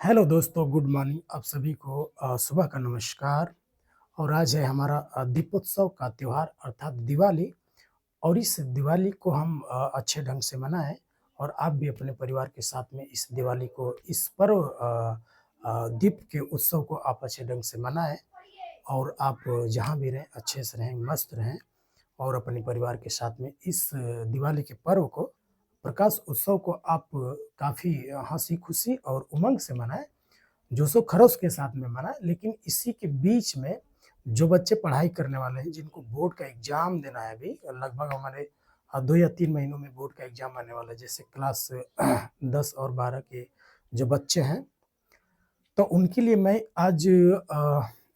Hello दोस्तों, good morning. आप सभी को सुबह का नमस्कार। और आज है हमारा दीपोत्सव का त्योहार अर्थात दिवाली। और इस दिवाली को हम अच्छे ढंग से मनाएं। और आप भी अपने परिवार के साथ में इस दिवाली को, इस पर्व दीप के उत्सव को आप अच्छे ढंग से मनाएं। और आप जहाँ भी रहें अच्छे से रहें, मस्त रहें। और अपने परिवार के साथ में इस दिवाली के पर्व को, प्रकाश उत्सव को आप काफ़ी हंसी खुशी और उमंग से मनाएं, जोशो खरोश के साथ में मनाएँ। लेकिन इसी के बीच में जो बच्चे पढ़ाई करने वाले हैं, जिनको बोर्ड का एग्ज़ाम देना है, अभी लगभग हमारे 2 या 3 महीनों में बोर्ड का एग्ज़ाम आने वाला है, जैसे क्लास 10 और 12 के जो बच्चे हैं, तो उनके लिए मैं आज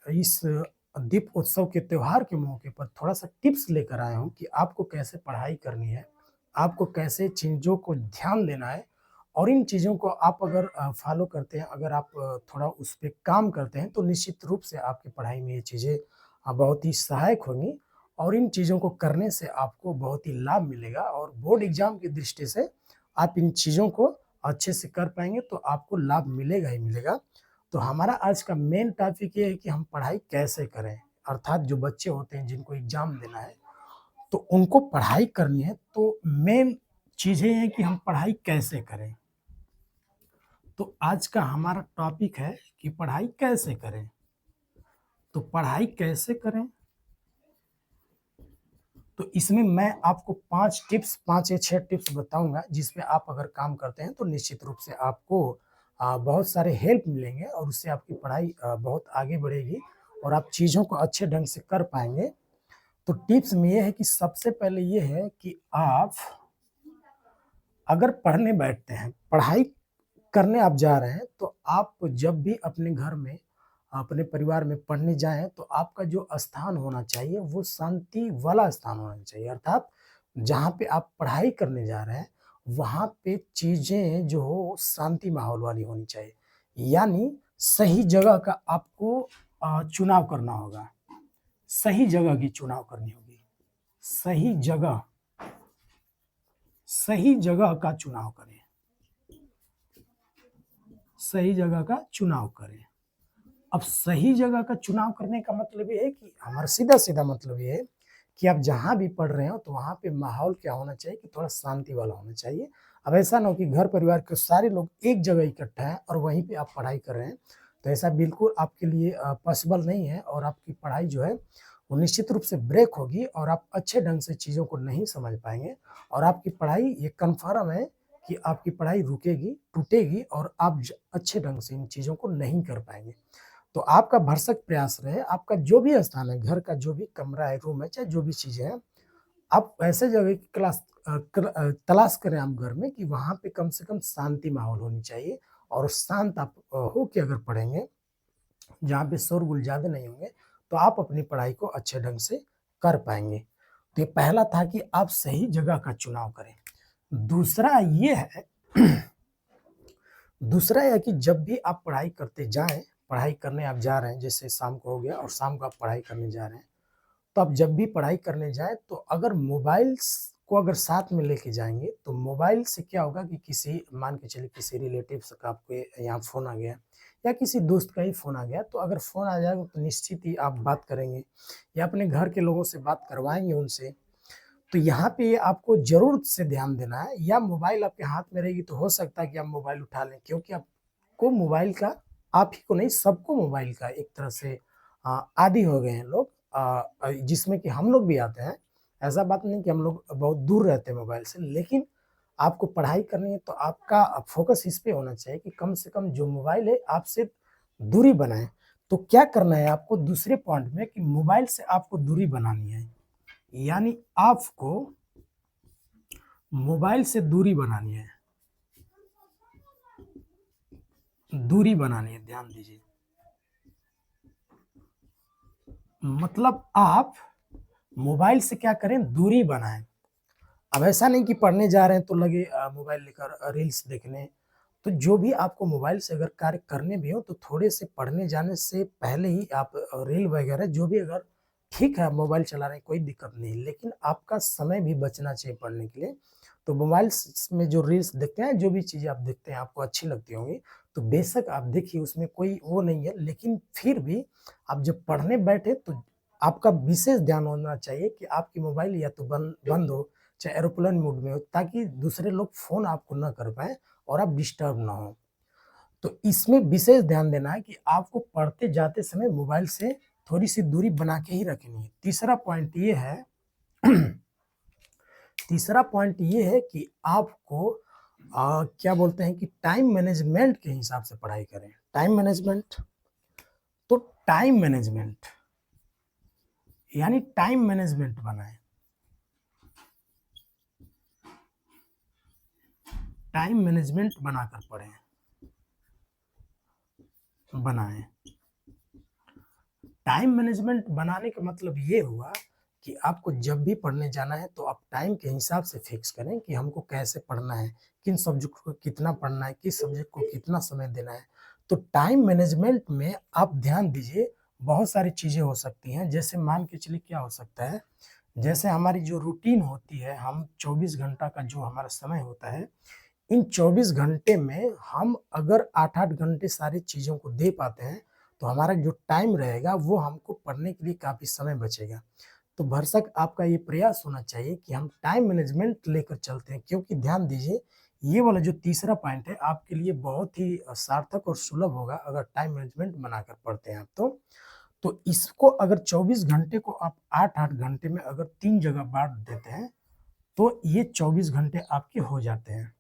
इस दीप उत्सव के त्योहार के मौके पर थोड़ा-सा टिप्स लेकर आया हूँ कि आपको कैसे पढ़ाई करनी है, आपको कैसे चीज़ों को ध्यान देना है। और इन चीज़ों को आप अगर फ़ॉलो करते हैं, अगर आप थोड़ा उस पे काम करते हैं, तो निश्चित रूप से आपकी पढ़ाई में ये चीज़ें बहुत ही सहायक होंगी। और इन चीज़ों को करने से आपको बहुत ही लाभ मिलेगा, और बोर्ड एग्ज़ाम की दृष्टि से आप इन चीज़ों को अच्छे से कर पाएँगे, तो आपको लाभ मिलेगा ही मिलेगा। तो हमारा आज का मेन टॉपिक ये है कि हम पढ़ाई कैसे करें? अर्थात जो बच्चे होते हैं जिनको एग्ज़ाम देना है, तो उनको पढ़ाई करनी है, तो मेन चीज़ें हैं कि हम पढ़ाई कैसे करें? तो आज का हमारा टॉपिक है कि पढ़ाई कैसे करें? तो पढ़ाई कैसे करें? तो इसमें मैं आपको 5 टिप्स, 5 या 6 टिप्स बताऊँगा, जिस पे आप अगर काम करते हैं तो निश्चित रूप से आपको बहुत सारे हेल्प मिलेंगे, और उससे आपकी पढ़ाई बहुत आगे बढ़ेगी और आप चीज़ों को अच्छे ढंग से कर पाएँगे। तो टिप्स में ये है कि सबसे पहले ये है कि आप अगर पढ़ने बैठते हैं, पढ़ाई करने आप जा रहे हैं, तो आप जब भी अपने घर में, अपने परिवार में पढ़ने जाएँ, तो आपका जो स्थान होना चाहिए, वो शांति वाला स्थान होना चाहिए। अर्थात जहाँ पे आप पढ़ाई करने जा रहे हैं, वहाँ पे चीज़ें जो हो शांति माहौल वाली होनी चाहिए। यानी सही जगह का आपको चुनाव करना होगा। सही जगह की चुनाव करनी होगी। सही जगह, सही जगह का चुनाव करें। सही जगह का चुनाव करें। अब सही जगह का चुनाव करने का मतलब ये है कि हमारा सीधा-सीधा मतलब ये है कि आप जहाँ भी पढ़ रहे हो, तो वहाँ पे माहौल क्या होना चाहिए कि थोड़ा शांति वाला होना चाहिए। अब ऐसा ना हो कि घर परिवार के सारे लोग एक जगह इकट्ठा हैं और वहीं पे आप पढ़ाई कर रहे हैं, तो ऐसा बिल्कुल आपके लिए पॉसिबल नहीं है, और आपकी पढ़ाई जो है वो निश्चित रूप से ब्रेक होगी, और आप अच्छे ढंग से चीज़ों को नहीं समझ पाएँगे। और आपकी पढ़ाई, ये कन्फर्म है कि आपकी पढ़ाई रुकेगी, टूटेगी, और आप अच्छे ढंग से इन चीज़ों को नहीं कर पाएँगे। तो आपका भरसक प्रयास रहे, आपका जो भी स्थान है, घर का जो भी कमरा है, रूम है, चाहे जो भी चीज़ें हैं, आप ऐसे जगह की तलाश करें आप घर में कि वहाँ पे कम से कम शांति माहौल होनी चाहिए। और शांत आप हो के अगर पढ़ेंगे, जहाँ पे शोरगुल ज़्यादा नहीं होंगे, तो आप अपनी पढ़ाई को अच्छे ढंग से कर पाएँगे। तो ये पहला था कि आप सही जगह का चुनाव करें। दूसरा ये है दूसरा है कि जब भी आप पढ़ाई करते जाएँ, पढ़ाई करने आप जा रहे हैं, जैसे शाम को हो गया और शाम को आप पढ़ाई करने जा रहे हैं, तो आप जब भी पढ़ाई करने जाएँ, तो अगर मोबाइल्स को अगर साथ में लेके जाएँगे, तो मोबाइल से क्या होगा कि किसी, मान के चलिए किसी रिलेटिव्स का आपके यहाँ फ़ोन आ गया, या किसी दोस्त का ही फ़ोन आ गया, तो अगर फ़ोन आ जाएगा तो निश्चित ही आप बात करेंगे, या अपने घर के लोगों से बात करवाएँगे उनसे। तो यहाँ पे आपको ज़रूर से ध्यान देना है, या मोबाइल आपके हाथ में रहेगी तो हो सकता है कि आप मोबाइल उठा लें, क्योंकि आपको मोबाइल का, आप ही को नहीं, सबको मोबाइल का एक तरह से आदी हो गए हैं लोग, जिसमें कि हम लोग भी आते हैं। ऐसा बात नहीं कि हम लोग बहुत दूर रहते हैं मोबाइल से, लेकिन आपको पढ़ाई करनी है तो आपका फ़ोकस इस पे होना चाहिए कि कम से कम जो मोबाइल है आपसे दूरी बनाए। तो क्या करना है आपको दूसरे पॉइंट में कि मोबाइल से आपको दूरी बनानी है। यानी आपको मोबाइल से दूरी बनानी है। दूरी बनानी है, ध्यान दीजिए। मतलब आप मोबाइल से क्या करें, दूरी बनाएँ। अब ऐसा नहीं कि पढ़ने जा रहे हैं तो लगे मोबाइल लेकर रील्स देखने। तो जो भी आपको मोबाइल से अगर कार्य करने भी हो, तो थोड़े से पढ़ने जाने से पहले ही आप रील वगैरह जो भी, अगर ठीक है आप मोबाइल चला रहे हैं कोई दिक्कत नहीं, लेकिन आपका समय भी बचना चाहिए पढ़ने के लिए। तो मोबाइल में जो रील्स देखते हैं, जो भी चीज़ें आप देखते हैं आपको अच्छी लगती होंगी, तो बेशक आप देखिए उसमें कोई वो नहीं है, लेकिन फिर भी आप जब पढ़ने बैठे तो आपका विशेष ध्यान होना चाहिए कि आपकी मोबाइल या तो बंद बंद हो, चाहे एरोप्लेन मोड में हो, ताकि दूसरे लोग फ़ोन आपको ना कर पाएँ और आप डिस्टर्ब ना हों। तो इसमें विशेष ध्यान देना है कि आपको पढ़ते जाते समय मोबाइल से थोड़ी-सी दूरी बना के ही रखनी है। तीसरा पॉइंट ये है कि आपको क्या बोलते हैं कि टाइम मैनेजमेंट के हिसाब से पढ़ाई करें। टाइम मैनेजमेंट, तो टाइम मैनेजमेंट यानी टाइम मैनेजमेंट बनाएँ। टाइम मैनेजमेंट बनाकर पढ़ें, बनाएँ। टाइम मैनेजमेंट बनाने का मतलब ये हुआ कि आपको जब भी पढ़ने जाना है तो आप टाइम के हिसाब से फिक्स करें कि हमको कैसे पढ़ना है, किन सब्जेक्ट को कितना पढ़ना है, किस सब्जेक्ट को कितना समय देना है। तो टाइम मैनेजमेंट में आप ध्यान दीजिए, बहुत सारी चीज़ें हो सकती हैं। जैसे मान के चलिए क्या हो सकता है, जैसे हमारी जो रूटीन होती है, हम 24 घंटा का जो हमारा समय होता है, इन 24 घंटे में हम अगर 8-8 घंटे सारी चीज़ों को दे पाते हैं, तो हमारा जो टाइम रहेगा वो हमको पढ़ने के लिए काफ़ी समय बचेगा। तो भरसक आपका ये प्रयास होना चाहिए कि हम टाइम मैनेजमेंट लेकर चलते हैं, क्योंकि ध्यान दीजिए ये वाला जो तीसरा पॉइंट है आपके लिए बहुत ही सार्थक और सुलभ होगा अगर टाइम मैनेजमेंट बनाकर पढ़ते हैं आप तो। तो इसको अगर 24 घंटे को आप 8-8 घंटे में अगर 3 जगह बाँट देते हैं, तो ये 24 घंटे आपके हो जाते हैं।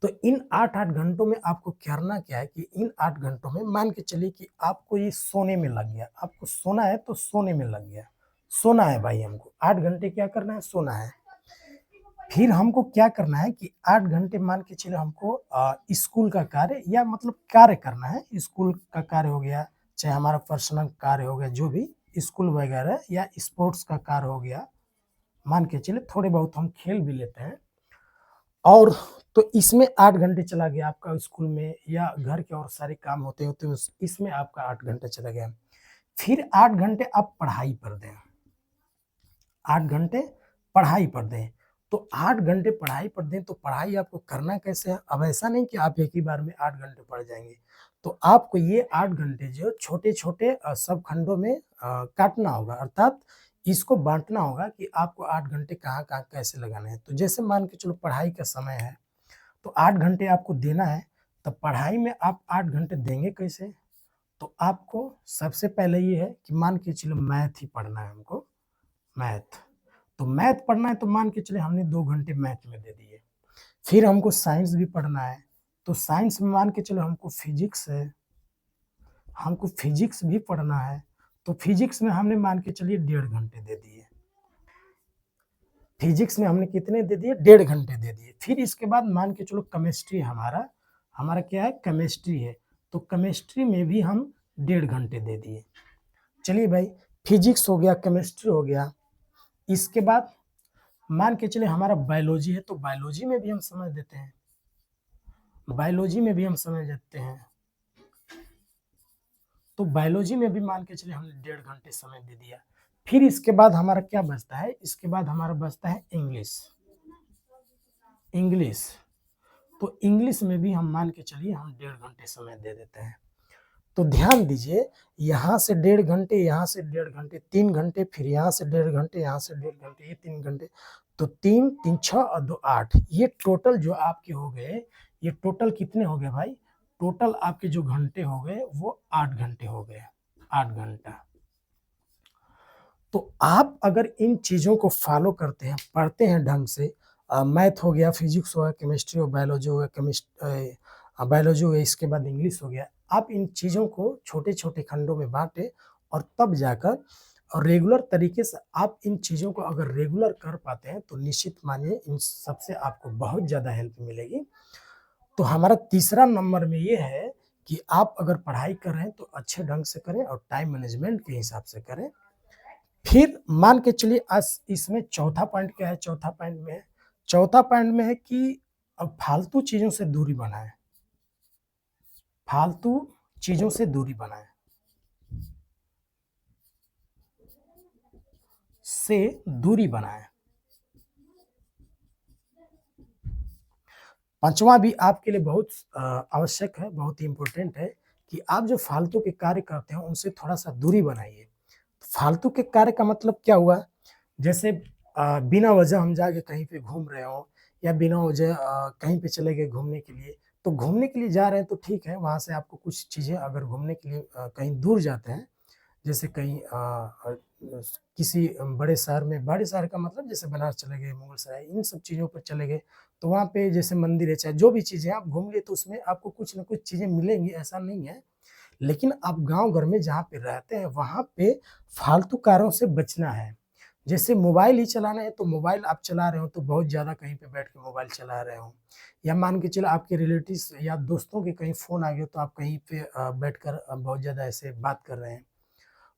तो इन 8-8 घंटों में आपको करना क्या है कि इन 8 घंटों में मान के चलिए कि आपको ये सोने में लग गया, आपको सोना है तो सोने में लग गया। सोना है भाई हमको, 8 घंटे क्या करना है? सोना है। फिर हमको क्या करना है कि 8 घंटे मान के चलिए हमको स्कूल का कार्य या मतलब कार्य करना है। स्कूल का कार्य हो गया, चाहे हमारा पर्सनल कार्य हो गया, जो भी स्कूल वगैरह या स्पोर्ट्स का कार्य हो गया, मान के चलिए थोड़े बहुत हम खेल भी लेते हैं। और तो इसमें 8 घंटे चला गया आपका स्कूल में या घर के और सारे काम होते-होते उस इसमें आपका 8 घंटा चला गया। फिर 8 घंटे आप पढ़ाई पर दें, 8 घंटे पढ़ाई पर दें। तो 8 घंटे पढ़ाई पर दें, तो पढ़ाई आपको करना कैसे है? अब ऐसा नहीं कि आप एक ही बार में 8 घंटे पढ़ जाएँगे। तो आपको ये 8 घंटे जो छोटे-छोटे सब खंडों में काटना होगा, अर्थात इसको बाँटना होगा कि आपको 8 घंटे कहाँ-कहाँ कैसे लगाने हैं। तो जैसे मान के चलो पढ़ाई का समय है, तो 8 घंटे आपको देना है, तो पढ़ाई में आप 8 घंटे देंगे कैसे? तो आपको सबसे पहले ये है कि मान के चलो मैथ ही पढ़ना है हमको, मैथ। तो मैथ पढ़ना है तो मान के चलिए हमने 2 घंटे मैथ में दे दिए। फिर हमको साइंस भी पढ़ना है, तो साइंस में मान के चलो हमको फिज़िक्स है, हमको फिज़िक्स भी पढ़ना है, तो फिज़िक्स में हमने मान के चलिए 1.5 घंटे दे दिए। फिज़िक्स में हमने कितने दे दिए? 1.5 घंटे दे दिए। फिर इसके बाद मान के चलो केमिस्ट्री हमारा हमारा क्या है? केमिस्ट्री है, तो केमिस्ट्री में भी हम 1.5 घंटे दे दिए। चलिए भाई, फिज़िक्स हो गया, केमिस्ट्री हो गया, इसके बाद मान के चलिए हमारा बायोलॉजी है, तो बायोलॉजी में भी हम समय देते हैं, बायोलॉजी में भी हम समय देते हैं। तो बायोलॉजी में भी मान के चलिए हमने 1.5 घंटे समय दे दिया। फिर इसके बाद हमारा क्या बचता है? इसके बाद हमारा बचता है इंग्लिश। इंग्लिश, तो इंग्लिश में भी हम मान के चलिए हम 1.5 घंटे समय दे देते हैं। तो ध्यान दीजिए, यहाँ से 1.5 घंटे, यहाँ से 1.5 घंटे, 3 घंटे, फिर यहाँ से 1.5 घंटे, यहाँ से 1.5 घंटे, ये 3 घंटे, तो 3, 3, 6 और 2, 8, ये टोटल जो आपके हो गए, ये टोटल कितने हो गए भाई? टोटल आपके जो घंटे हो गए वो 8 घंटे हो गए, 8 घंटा। तो आप अगर इन चीज़ों को फ़ॉलो करते हैं, पढ़ते हैं ढंग से, मैथ हो गया, फिज़िक्स हो गया, केमिस्ट्री और बायोलॉजी हो गया, बायोलॉजी हो गया, इसके बाद इंग्लिश हो गया। आप इन चीज़ों को छोटे-छोटे खंडों में बाँटें और तब जाकर और रेगुलर तरीके से आप इन चीज़ों को अगर रेगुलर कर पाते हैं, तो निश्चित मानिए इन सब से आपको बहुत ज़्यादा हेल्प मिलेगी। तो हमारा तीसरा नंबर में ये है कि आप अगर पढ़ाई कर रहे हैं, तो अच्छे ढंग से करें और टाइम मैनेजमेंट के हिसाब से करें। फिर मान के चलिए आज इसमें चौथा पॉइंट क्या है? चौथा पॉइंट में है कि अब फालतू चीज़ों से दूरी बनाएँ, फालतू चीज़ों से दूरी बनाएँ, से दूरी बनाएँ। पाँचवाँ भी आपके लिए बहुत आवश्यक है, बहुत ही इम्पोर्टेंट है कि आप जो फालतू के कार्य करते हैं, उनसे थोड़ा-सा दूरी बनाइए। फालतू के कार्य का मतलब क्या हुआ? जैसे बिना वजह हम जाके कहीं पे घूम रहे हों या बिना वजह कहीं पे चले गए घूमने के लिए, तो घूमने के लिए जा रहे हैं तो ठीक है, वहाँ से आपको कुछ चीज़ें अगर घूमने के लिए कहीं दूर जाते हैं, जैसे कहीं किसी बड़े शहर का मतलब जैसे बनारस चले गए, मुगलसराय, इन सब चीज़ों पर चले गए, तो वहाँ पे जैसे मंदिर है, चाहे जो भी चीज़ें हैं, आप घूम लिए तो उसमें आपको कुछ न कुछ चीज़ें मिलेंगी, ऐसा नहीं है। लेकिन आप गाँव घर में जहाँ पे रहते हैं, वहाँ पे फालतू कार्यों से बचना है। जैसे मोबाइल ही चलाना है, तो मोबाइल आप चला रहे हो तो बहुत ज़्यादा कहीं पे बैठ के मोबाइल चला रहे हो या मान के चलो आपके रिलेटिव्स या दोस्तों के कहीं फ़ोन आ गया तो आप कहीं पे बैठकर बहुत ज़्यादा ऐसे बात कर रहे हैं।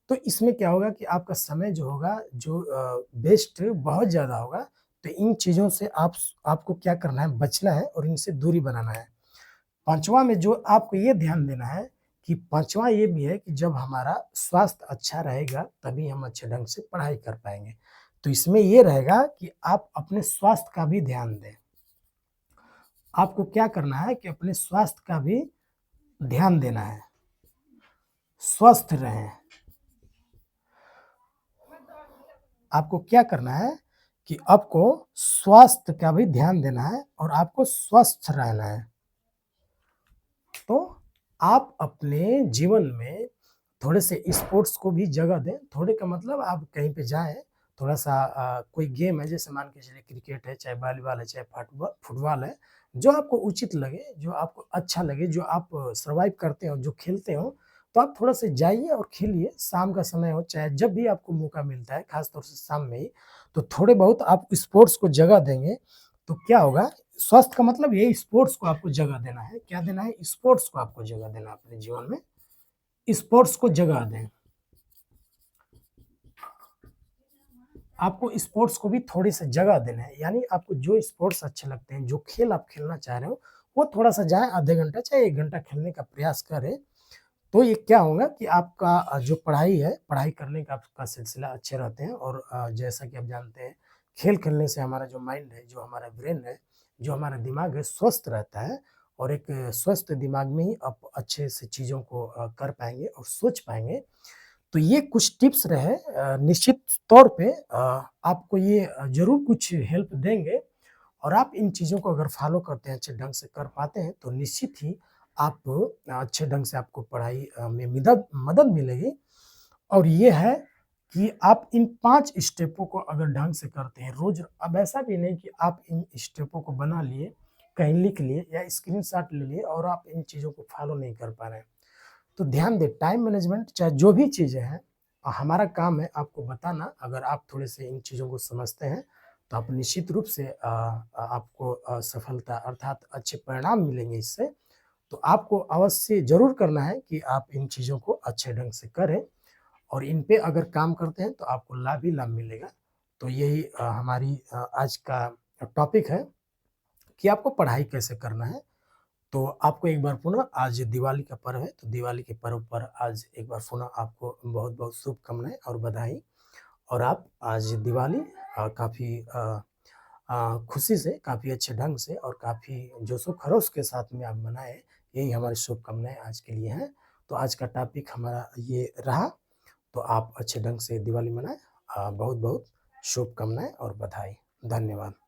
तो इसमें क्या होगा कि आपका समय जो होगा जो वेस्ट बहुत ज़्यादा होगा। तो इन चीज़ों से आपको क्या करना है, बचना है और इनसे दूरी बनाना है। 5वाँ में जो आपको ये ध्यान देना है कि 5वाँ ये भी है कि जब हमारा स्वास्थ्य अच्छा रहेगा, तभी हम अच्छे ढंग से पढ़ाई कर पाएँगे। तो इसमें ये रहेगा कि आप अपने स्वास्थ्य का भी ध्यान दें। आपको क्या करना है कि अपने स्वास्थ्य का भी ध्यान देना है, स्वस्थ रहें। आपको क्या करना है कि आपको स्वास्थ्य का भी ध्यान देना है और आपको स्वस्थ रहना है। तो आप अपने जीवन में थोड़े-से स्पोर्ट्स को भी जगह दें। थोड़े का मतलब आप कहीं पे जाएँ, थोड़ा-सा कोई गेम है जैसे मान के चलिए क्रिकेट है, चाहे वॉलीबॉल है, चाहे फुटबॉल है, जो आपको उचित लगे, जो आपको अच्छा लगे, जो आप सर्वाइव करते हो, जो खेलते हो, तो आप थोड़ा-सा जाइए और खेलिए। शाम का समय हो, चाहे जब भी आपको मौका मिलता है, ख़ास तौर से शाम में ही, तो थोड़े बहुत आप स्पोर्ट्स को जगह देंगे, तो क्या होगा स्वस्थ का मतलब यही स्पोर्ट्स को आपको जगह देना है। क्या देना है? स्पोर्ट्स को आपको जगह देना है अपने जीवन में। स्पोर्ट्स को जगह दें। आपको स्पोर्ट्स को भी थोड़ी-सी जगह देना है, यानी आपको जो स्पोर्ट्स अच्छे लगते हैं, जो खेल आप खेलना चाह रहे हो, वो थोड़ा-सा जाएँ आधे घंटा चाहे 1 घंटा खेलने का प्रयास करें। तो ये क्या होगा कि आपका जो पढ़ाई है, पढ़ाई करने का आपका सिलसिला अच्छे रहते हैं और जैसा कि आप जानते हैं, खेल खेलने से हमारा जो माइंड है, जो हमारा ब्रेन है, जो हमारा दिमाग है, स्वस्थ रहता है और एक स्वस्थ दिमाग में ही आप अच्छे से चीज़ों को कर पाएँगे और सोच पाएँगे। तो ये कुछ टिप्स रहे निश्चित तौर पे आपको ये ज़रूर कुछ हेल्प देंगे और आप इन चीज़ों को अगर फ़ॉलो करते हैं, अच्छे ढंग से कर पाते हैं, तो निश्चित ही आप अच्छे ढंग से आपको पढ़ाई में मिदद मदद मिलेगी और ये है कि आप इन 5 स्टेपों को अगर ढंग से करते हैं रोज़ अब ऐसा भी नहीं कि आप इन स्टेपों को बना लिए, कहीं लिख लिए या स्क्रीनशॉट ले लिए और आप इन चीज़ों को फ़ॉलो नहीं कर पा रहे हैं। तो ध्यान दें टाइम मैनेजमेंट चाहे जो भी चीज़ें हैं हमारा काम है आपको बताना अगर आप थोड़े से इन चीज़ों को समझते हैं तो आप निश्चित रूप से आपको सफलता अर्थात अच्छे परिणाम मिलेंगे इससे। तो आपको अवश्य ज़रूर करना है कि आप इन चीज़ों को अच्छे ढंग से करें और इन पे अगर काम करते हैं तो आपको लाभ ही लाभ मिलेगा। तो यही हमारी आज का टॉपिक है कि आपको पढ़ाई कैसे करना है। तो आपको एक बार पुनः आज दिवाली का पर्व है, तो दिवाली के पर्व पर आज एक बार पुनः आपको बहुत-बहुत शुभकामनाएँ और बधाई और आप आज दिवाली काफ़ी खुशी से, काफ़ी अच्छे ढंग से और काफ़ी जोशो-खरोश के साथ में आप मनाएँ, यही हमारी शुभकामनाएँ आज के लिए हैं। तो आज का टॉपिक हमारा ये रहा, तो आप अच्छे ढंग से दिवाली मनाएँ। बहुत-बहुत शुभकामनाएँ और बधाई। धन्यवाद।